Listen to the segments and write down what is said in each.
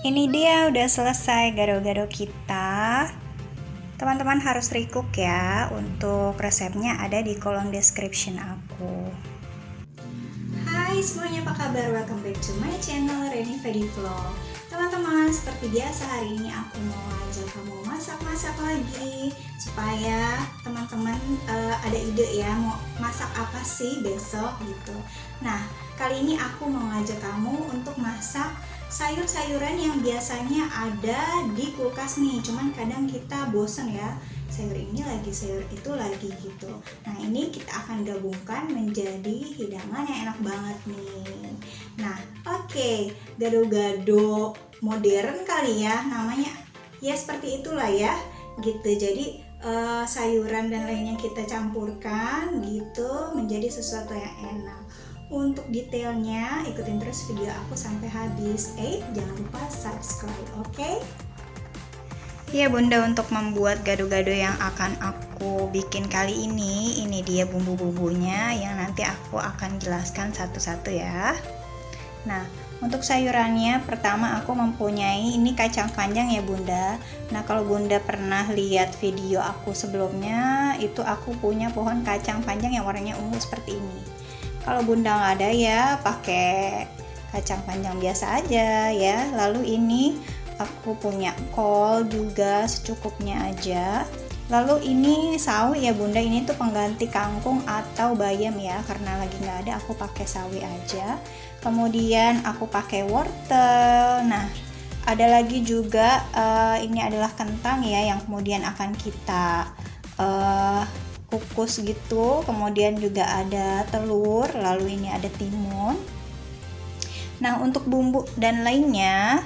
Ini dia udah selesai gado-gado kita. Teman-teman harus recook ya. Untuk resepnya ada di kolom description aku. Hai semuanya, apa kabar? Welcome back to my channel Reni Fedi Vlog. Teman-teman, seperti biasa hari ini aku mau ajak kamu masak-masak lagi supaya teman-teman ada ide ya mau masak apa sih besok gitu. Nah, kali ini aku mau ngajak kamu untuk masak sayur-sayuran yang biasanya ada di kulkas nih, cuman kadang kita bosen ya, sayur ini lagi, sayur itu lagi gitu. Nah, ini kita akan gabungkan menjadi hidangan yang enak banget nih. Nah, oke, gado-gado modern kali ya namanya, ya seperti itulah ya gitu. Jadi sayuran dan lainnya kita campurkan gitu menjadi sesuatu yang enak. Untuk detailnya ikutin terus video aku sampai habis. Jangan lupa subscribe, oke? Ya bunda, untuk membuat gado-gado yang akan aku bikin kali ini dia bumbu-bumbunya yang nanti aku akan jelaskan satu-satu ya. Nah, untuk sayurannya pertama aku mempunyai ini kacang panjang ya bunda. Nah, kalau bunda pernah lihat video aku sebelumnya, itu aku punya pohon kacang panjang yang warnanya ungu seperti ini. Kalau bunda nggak ada ya pakai kacang panjang biasa aja ya. Lalu ini aku punya kol juga secukupnya aja. Lalu ini sawi ya bunda, ini tuh pengganti kangkung atau bayam ya, karena lagi nggak ada aku pakai sawi aja. Kemudian aku pakai wortel. Nah, ada lagi juga ini adalah kentang ya, yang kemudian akan kita kukus gitu. Kemudian juga ada telur, lalu ini ada timun. Nah, untuk bumbu dan lainnya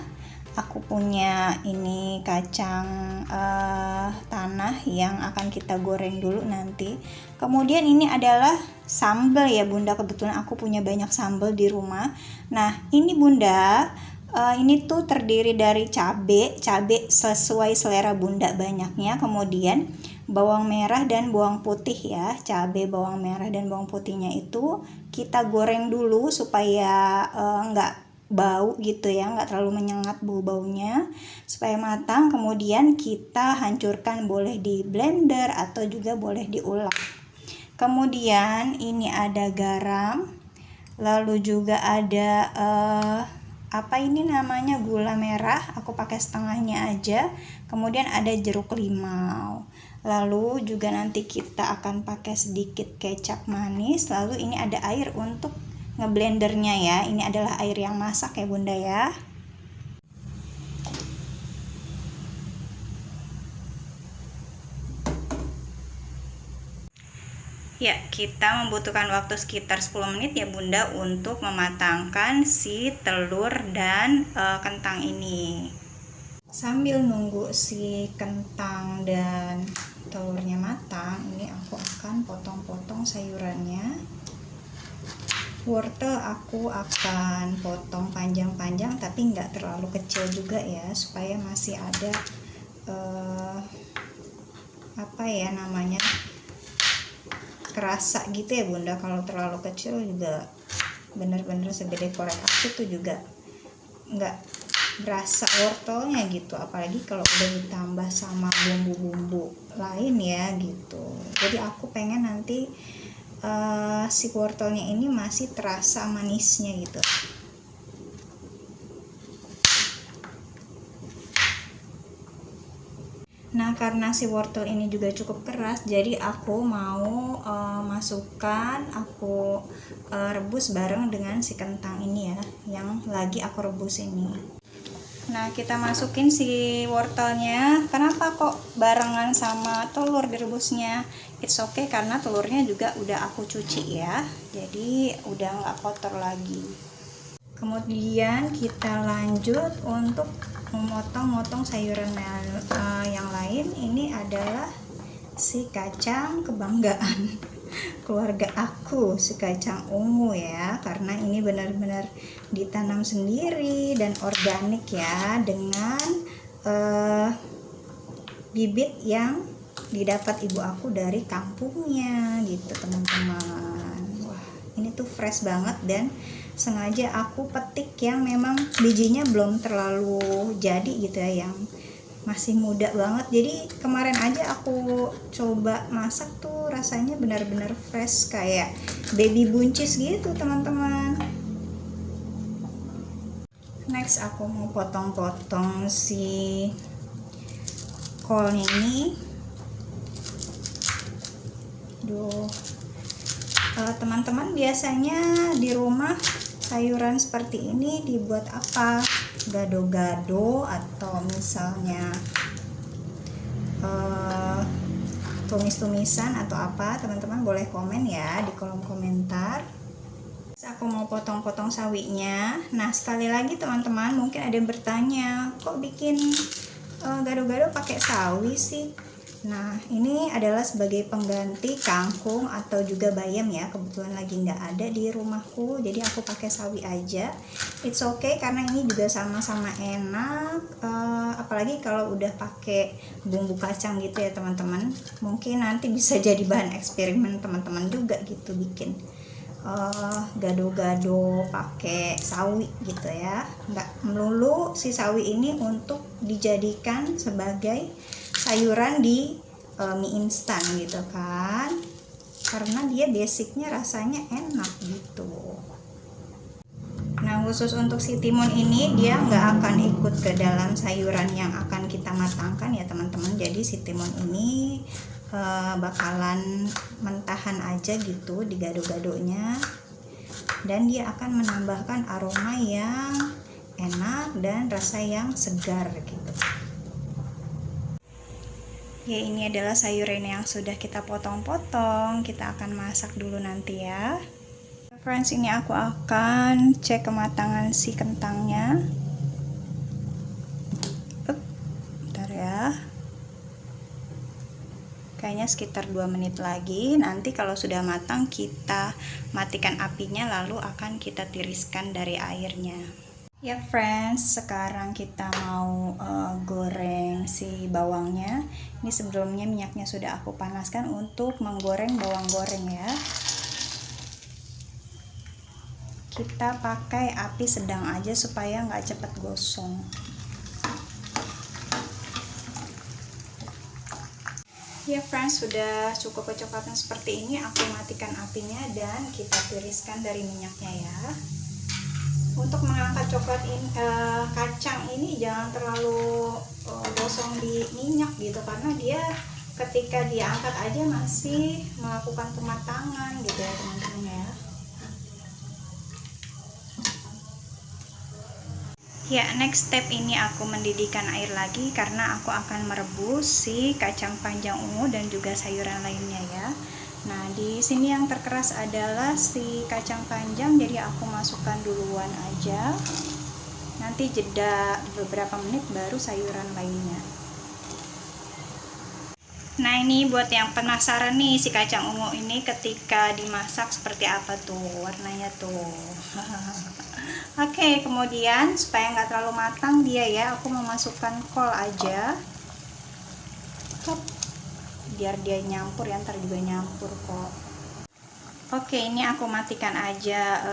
aku punya ini kacang tanah yang akan kita goreng dulu nanti. Kemudian ini adalah sambal ya bunda, kebetulan aku punya banyak sambal di rumah. Nah, ini bunda, ini tuh terdiri dari cabai sesuai selera bunda banyaknya, kemudian bawang merah dan bawang putih ya. Cabai, bawang merah dan bawang putihnya itu kita goreng dulu supaya nggak bau gitu ya, nggak terlalu menyengat bau-baunya, supaya matang. Kemudian kita hancurkan, boleh di blender atau juga boleh diulek. Kemudian ini ada garam, lalu juga ada apa ini namanya, gula merah, aku pakai setengahnya aja. Kemudian ada jeruk limau, lalu juga nanti kita akan pakai sedikit kecap manis. Lalu ini ada air untuk ngeblendernya ya, ini adalah air yang masak ya bunda ya. Ya, kita membutuhkan waktu sekitar 10 menit ya bunda untuk mematangkan si telur dan kentang ini. Sambil nunggu si kentang dan telurnya matang, ini aku akan potong-potong sayurannya. Wortel aku akan potong panjang-panjang tapi nggak terlalu kecil juga ya, supaya masih ada apa ya namanya, kerasa gitu ya bunda. Kalau terlalu kecil juga bener-bener segede korek api tuh juga nggak berasa wortelnya gitu, apalagi kalau udah ditambah sama bumbu-bumbu lain ya gitu. Jadi aku pengen nanti si wortelnya ini masih terasa manisnya gitu. Nah, karena si wortel ini juga cukup keras, jadi aku mau aku rebus bareng dengan si kentang ini ya, yang lagi aku rebus ini. Nah, kita masukin si wortelnya. Kenapa kok barengan sama telur direbusnya? It's okay, karena telurnya juga udah aku cuci ya, jadi udah nggak kotor lagi. Kemudian kita lanjut untuk memotong-motong sayuran yang lain. Ini adalah si kacang kebanggaan keluarga aku, si kacang ungu ya, karena ini benar-benar ditanam sendiri dan organik ya, dengan bibit yang didapat ibu aku dari kampungnya gitu teman-teman. Wah, ini tuh fresh banget dan sengaja aku petik yang memang bijinya belum terlalu jadi gitu ya, yang masih muda banget. Jadi kemarin aja aku coba masak tuh rasanya benar-benar fresh kayak baby buncis gitu teman-teman. Next aku mau potong-potong si kolnya ini. Teman-teman biasanya di rumah sayuran seperti ini dibuat apa? Gado-gado atau misalnya tumis-tumisan atau apa? Teman-teman boleh komen ya di kolom komentar. Aku mau potong-potong sawinya. Nah, sekali lagi teman-teman, mungkin ada yang bertanya, kok bikin gado-gado pakai sawi sih? Nah, ini adalah sebagai pengganti kangkung atau juga bayam ya. Kebetulan lagi nggak ada di rumahku, jadi aku pakai sawi aja. It's okay karena ini juga sama-sama enak. Apalagi kalau udah pakai bumbu kacang gitu ya teman-teman. Mungkin nanti bisa jadi bahan eksperimen teman-teman juga gitu bikin gado-gado pakai sawi gitu ya. Nggak melulu si sawi ini untuk dijadikan sebagai sayuran di mie instan gitu kan, karena dia basicnya rasanya enak gitu. Nah, khusus untuk si timun ini dia nggak akan ikut ke dalam sayuran yang akan kita matangkan ya teman-teman. Jadi si timun ini bakalan mentahan aja gitu di gado-gadonya, dan dia akan menambahkan aroma yang enak dan rasa yang segar gitu. Ya, ini adalah sayuran yang sudah kita potong-potong. Kita akan masak dulu nanti ya. Friends, ini aku akan cek kematangan si kentangnya. Bentar ya. Kayaknya sekitar 2 menit lagi. Nanti kalau sudah matang kita matikan apinya, lalu akan kita tiriskan dari airnya. Ya friends, sekarang kita mau goreng si bawangnya. Ini sebelumnya minyaknya sudah aku panaskan untuk menggoreng bawang goreng ya. Kita pakai api sedang aja supaya nggak cepat gosong. Ya friends, sudah cukup kecoklatan seperti ini. Aku matikan apinya dan kita tiriskan dari minyaknya ya. Untuk mengangkat kacang ini jangan terlalu gosong di minyak gitu, karena dia ketika diangkat aja masih melakukan pematangan gitu ya teman-teman ya. Ya, next step ini aku mendidihkan air lagi karena aku akan merebus si kacang panjang ungu dan juga sayuran lainnya ya. Nah, di sini yang terkeras adalah si kacang panjang, jadi aku masukkan duluan aja. Nanti jeda beberapa menit baru sayuran lainnya. Nah, ini buat yang penasaran nih, si kacang ungu ini ketika dimasak seperti apa tuh warnanya tuh. Oke, kemudian supaya nggak terlalu matang dia ya, aku memasukkan kol aja. Biar dia nyampur ya, ntar juga nyampur kok. Oke, ini aku matikan aja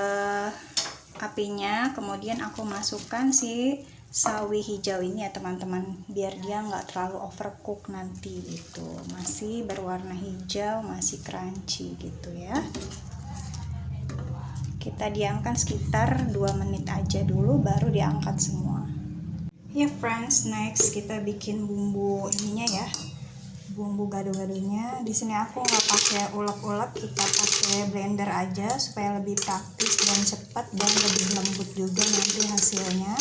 apinya, kemudian aku masukkan si sawi hijau ini ya teman-teman, biar dia nggak terlalu overcook nanti gitu, masih berwarna hijau, masih crunchy gitu ya. Kita diamkan sekitar 2 menit aja dulu baru diangkat semua ya friends. Next kita bikin bumbu ininya ya, bumbu gado-gadonya. Di sini aku nggak pakai ulek-ulek, kita pakai blender aja supaya lebih praktis dan cepat dan lebih lembut juga nanti hasilnya.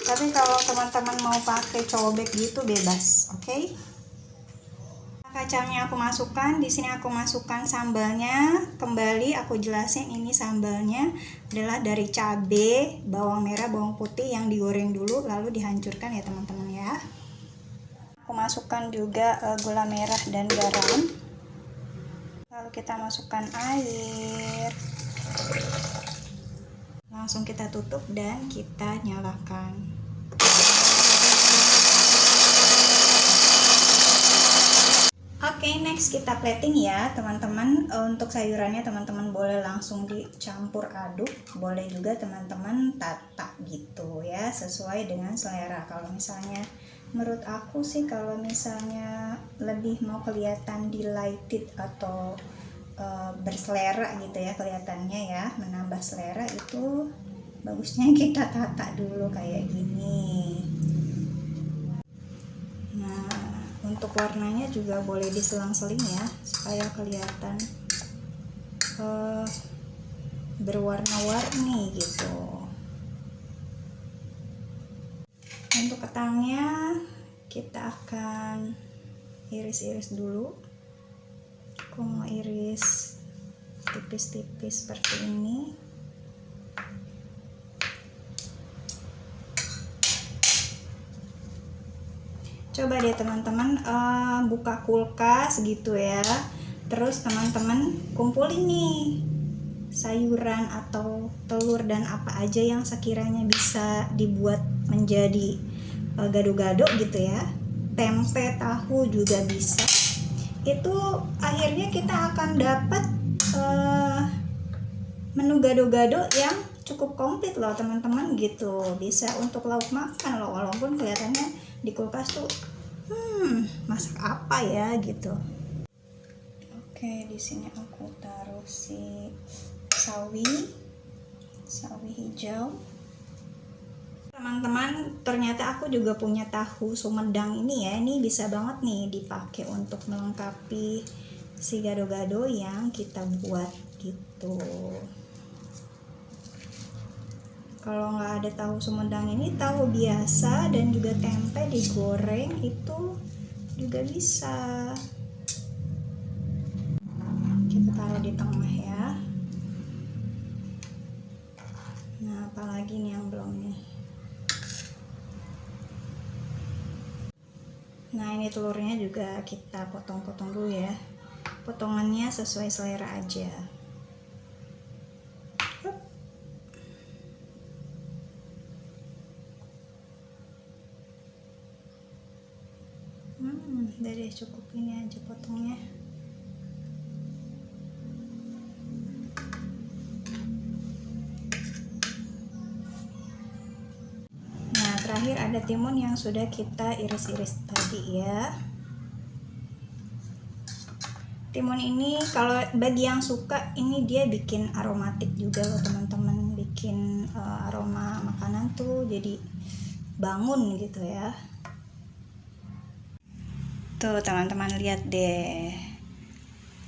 Tapi kalau teman-teman mau pakai cobek gitu bebas, oke? Kacangnya aku masukkan, di sini aku masukkan sambalnya. Kembali aku jelasin, ini sambalnya adalah dari cabai, bawang merah, bawang putih yang digoreng dulu lalu dihancurkan ya teman-teman ya. Aku masukkan juga gula merah dan garam. Lalu kita masukkan air. Langsung kita tutup dan kita nyalakan. Oke, next next kita plating ya teman-teman. Untuk sayurannya teman-teman boleh langsung dicampur aduk, boleh juga teman-teman tata gitu ya, sesuai dengan selera. Kalau misalnya menurut aku sih, kalau misalnya lebih mau kelihatan delighted atau berselera gitu ya kelihatannya ya, menambah selera, itu bagusnya kita tata dulu kayak gini. Nah, untuk warnanya juga boleh diselang-seling ya, supaya kelihatan berwarna-warni gitu. Untuk ketangnya kita akan iris-iris dulu. Aku mau iris tipis-tipis seperti ini. Coba deh teman-teman buka kulkas gitu ya, terus teman-teman kumpulin nih sayuran atau telur dan apa aja yang sekiranya bisa dibuat menjadi gado-gado gitu ya, tempe, tahu juga bisa. Itu akhirnya kita akan dapat menu gado-gado yang cukup komplit loh teman-teman gitu. Bisa untuk lauk makan loh, walaupun kelihatannya di kulkas tuh masak apa ya gitu. Oke, di sini aku taruh si sawi hijau. Teman-teman, ternyata aku juga punya tahu Sumedang ini ya. Ini bisa banget nih dipakai untuk melengkapi si gado-gado yang kita buat gitu. Kalau nggak ada tahu Sumedang ini, tahu biasa dan juga tempe digoreng itu juga bisa. Kita taruh di tengah ya. Nah, apalagi nih yang belum nih. Nah, ini telurnya juga kita potong-potong dulu ya. Potongannya sesuai selera aja. Udah deh, cukup ini aja potongnya. Nah, terakhir ada timun yang sudah kita iris-iris tadi ya. Timun ini kalau bagi yang suka, ini dia bikin aromatik juga loh teman-teman, bikin aroma makanan tuh jadi bangun gitu ya. Tuh teman-teman lihat deh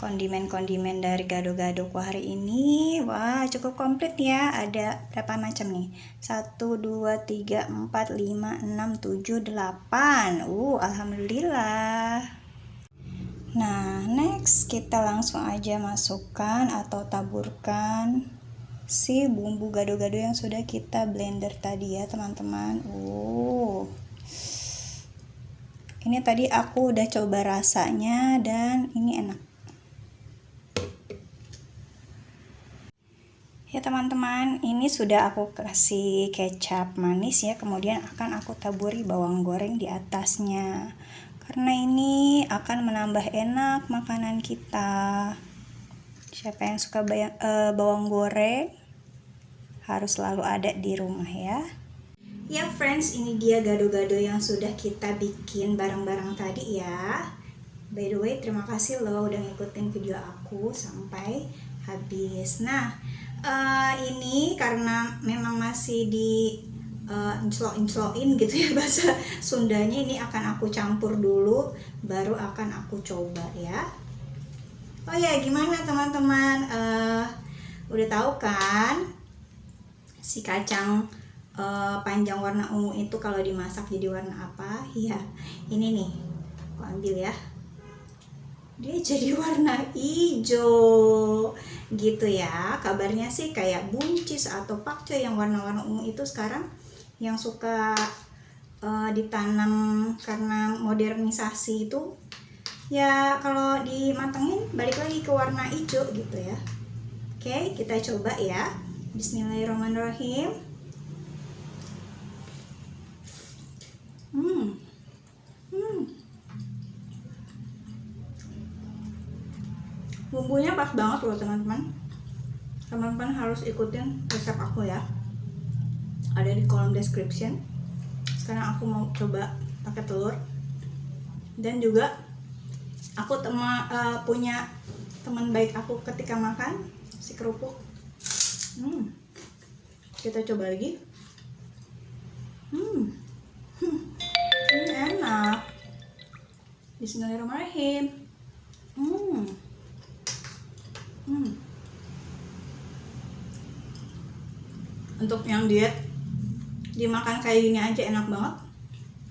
kondimen-kondimen dari gado-gadoku hari ini. Wah, cukup komplit ya. Ada berapa macam nih? 1, 2, 3, 4, 5, 6, 7, 8. Alhamdulillah. Nah, next kita langsung aja masukkan atau taburkan si bumbu gado-gado yang sudah kita blender tadi ya teman-teman. Ini tadi aku udah coba rasanya dan ini enak. Ya teman-teman, ini sudah aku kasih kecap manis ya, kemudian akan aku taburi bawang goreng di atasnya. Karena ini akan menambah enak makanan kita. Siapa yang suka bawang goreng harus selalu ada di rumah ya. Ya friends, ini dia gado-gado yang sudah kita bikin bareng-bareng tadi ya. By the way, terima kasih loh udah ngikutin video aku sampai habis. Nah, ini karena memang masih di inclo-incloin gitu ya bahasa Sundanya, ini akan aku campur dulu baru akan aku coba ya. Oh ya, gimana teman-teman? Udah tahu kan si kacang panjang warna ungu itu kalau dimasak jadi warna apa? Ya, ini nih, aku ambil ya. Dia jadi warna hijau gitu ya. Kabarnya sih kayak buncis atau pakcoy yang warna-warna ungu itu sekarang yang suka ditanam karena modernisasi itu ya, kalau dimatengin balik lagi ke warna hijau gitu ya. Oke, kita coba ya. Bismillahirrahmanirrahim. Bumbunya pas banget loh teman-teman. Teman-teman harus ikutin resep aku ya, ada di kolom description. Sekarang aku mau coba pakai telur. Dan juga aku punya teman baik aku ketika makan si kerupuk. Kita coba lagi. Ini enak. Bismillahirrahmanirrahim. Untuk yang diet dimakan kayak gini aja enak banget.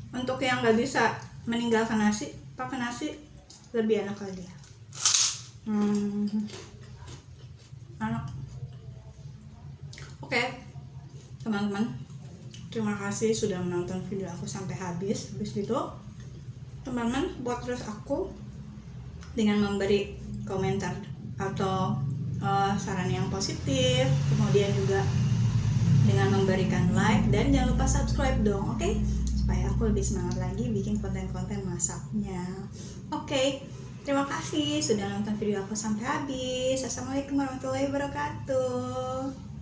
Untuk yang nggak bisa meninggalkan nasi, pakai nasi lebih enak lagi. Enak. Oke, teman-teman, terima kasih sudah menonton video aku sampai habis. Habis itu teman-teman buat terus aku dengan memberi komentar atau saran yang positif, kemudian juga dengan memberikan like, dan jangan lupa subscribe dong, oke? Supaya aku lebih semangat lagi bikin konten-konten masaknya. Oke, terima kasih sudah nonton video aku sampai habis. Assalamualaikum warahmatullahi wabarakatuh.